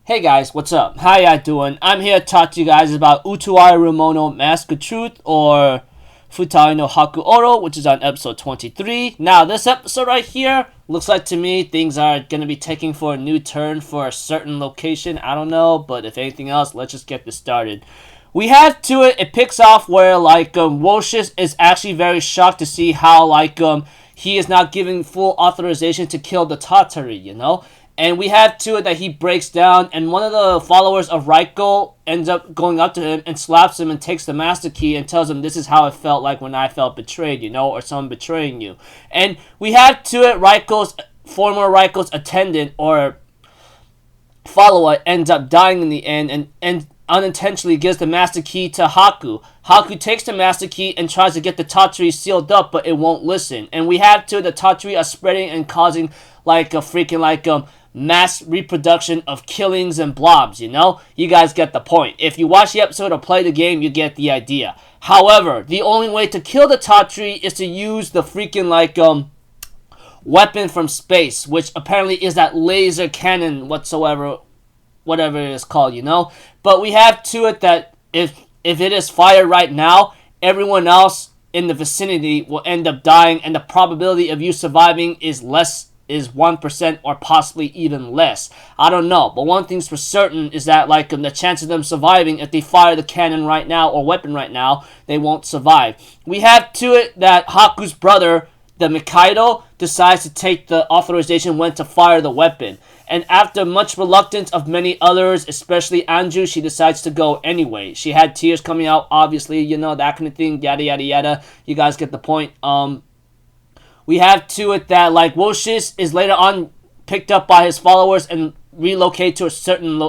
Hey guys, what's up? How ya doing? I'm here to talk to you guys about Utawarerumono Mask of Truth, or Futai no Haku Oro, which is on episode 23. Now, this episode right here, looks like to me things are going to be taking for a new turn for a certain location. I don't know, but if anything else, let's just get this started. We have to it picks off where, Woshish is actually very shocked to see how, he is not giving full authorization to kill the Tatari, you know? And we have to it that he breaks down, and one of the followers of Raiko ends up going up to him and slaps him and takes the master key and tells him, this is how it felt like when I felt betrayed, you know, or someone betraying you. And we have to it former Raiko's attendant or follower ends up dying in the end and unintentionally gives the master key to Haku. Haku takes the master key and tries to get the Tatari sealed up, but it won't listen. And we have to the Tatari are spreading and causing mass reproduction of killings and blobs, you know? You guys get the point. If you watch the episode or play the game, you get the idea. However, the only way to kill the Tatari is to use the weapon from space, which apparently is that laser cannon whatever it is called, you know? But we have to it that if it is fired right now, everyone else in the vicinity will end up dying, and the probability of you surviving is 1% or possibly even less. I don't know, but one thing's for certain is that the chance of them surviving, if they fire the cannon right now or weapon right now, they won't survive. We have to it that Haku's brother, the Mikado, decides to take the authorization when to fire the weapon. And after much reluctance of many others, especially Anju, she decides to go anyway. She had tears coming out, obviously, you know, that kind of thing, yada yada yada. You guys get the point. We have to it that Woshish is later on picked up by his followers and relocated to a certain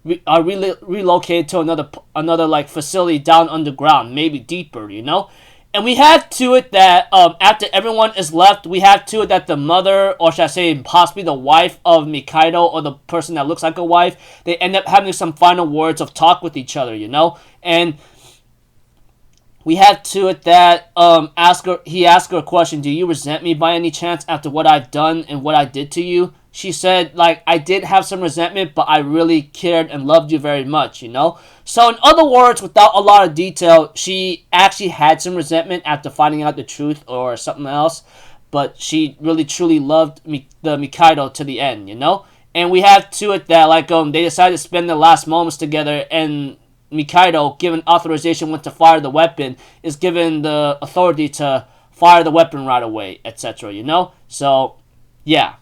relocated to another facility down underground, maybe deeper, you know. And we have to it that after everyone is left, we have to it that the mother, or should I say possibly the wife of Mikado, or the person that looks like a wife, they end up having some final words of talk with each other, you know. And we have to it that he asked her a question, do you resent me by any chance after what I've done and what I did to you? She said, I did have some resentment, but I really cared and loved you very much, you know? So in other words, without a lot of detail, she actually had some resentment after finding out the truth or something else, but she really truly loved the Mikado to the end, you know? And we have to it that, they decided to spend their last moments together, and Mikado, given authorization when to fire the weapon, is given the authority to fire the weapon right away, etc., you know? So, yeah.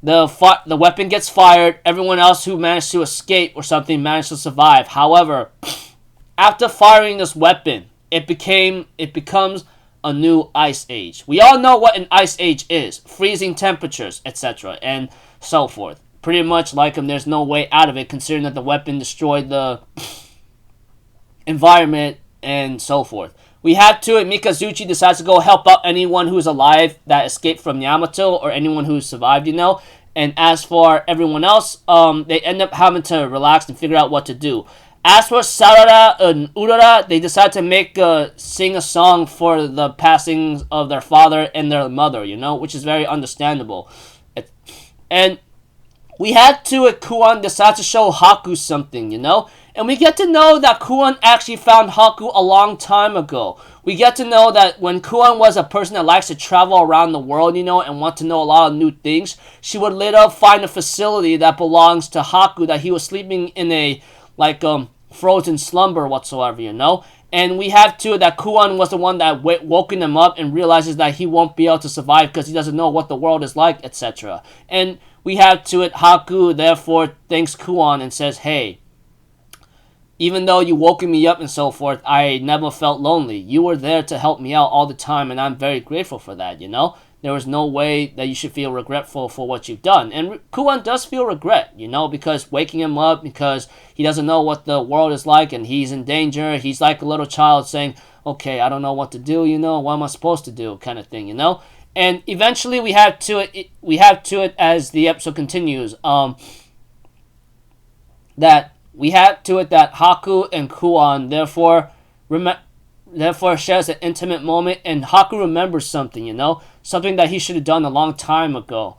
The weapon gets fired. Everyone else who managed to escape or something managed to survive. However, after firing this weapon, it becomes a new ice age. We all know what an ice age is. Freezing temperatures, etc., and so forth. Pretty much there's no way out of it, considering that the weapon destroyed the environment and so forth. We have to it, Mikazuchi decides to go help out anyone who's alive that escaped from Yamato, or anyone who survived, you know. And as for everyone else, they end up having to relax and figure out what to do. As for Sarada and Urara, they decide to sing a song for the passing of their father and their mother, you know, which is very understandable. And we had to it, Kuon decides to show Haku something, you know? And we get to know that Kuon actually found Haku a long time ago. We get to know that when Kuon was a person that likes to travel around the world, you know, and want to know a lot of new things, she would later find a facility that belongs to Haku, that he was sleeping in a, frozen slumber whatsoever, you know? And we have to that Kuon was the one that woken him up and realizes that he won't be able to survive because he doesn't know what the world is like, etc. And we have to it, Haku therefore thanks Kuon and says, hey, even though you woke me up and so forth, I never felt lonely. You were there to help me out all the time, and I'm very grateful for that, you know? There was no way that you should feel regretful for what you've done. And Kuon does feel regret, you know, because waking him up, because he doesn't know what the world is like, and he's in danger. He's like a little child saying, okay, I don't know what to do, you know, what am I supposed to do, kind of thing, you know? And eventually we have to it as the episode continues, that we have to it that Haku and Kuon therefore shares an intimate moment, and Haku remembers something, you know, something that he should have done a long time ago.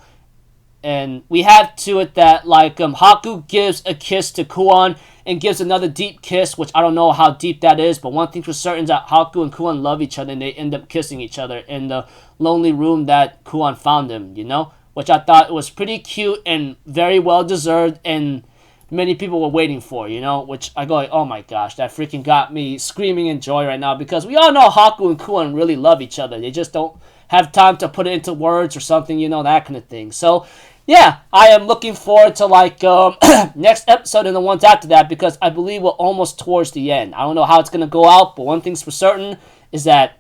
And we have to it that, like, Haku gives a kiss to Kuon and gives another deep kiss, which I don't know how deep that is, but one thing for certain is that Haku and Kuon love each other, and they end up kissing each other in the lonely room that Kuon found him, you know? Which I thought was pretty cute and very well deserved, and many people were waiting for, you know? Which I go, like, oh my gosh, that freaking got me screaming in joy right now, because we all know Haku and Kuon really love each other. They just don't have time to put it into words or something, you know, that kind of thing. So, yeah, I am looking forward to, like, next episode and the ones after that, because I believe we're almost towards the end. I don't know how it's going to go out, but one thing's for certain is that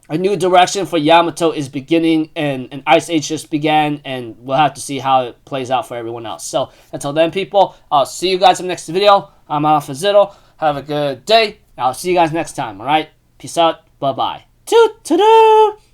a new direction for Yamato is beginning, and Ice Age just began, and we'll have to see how it plays out for everyone else. So, until then, people, I'll see you guys in the next video. I'm Alpha Zitto. Have a good day. I'll see you guys next time, alright? Peace out. Bye-bye. Toot-toot-toot!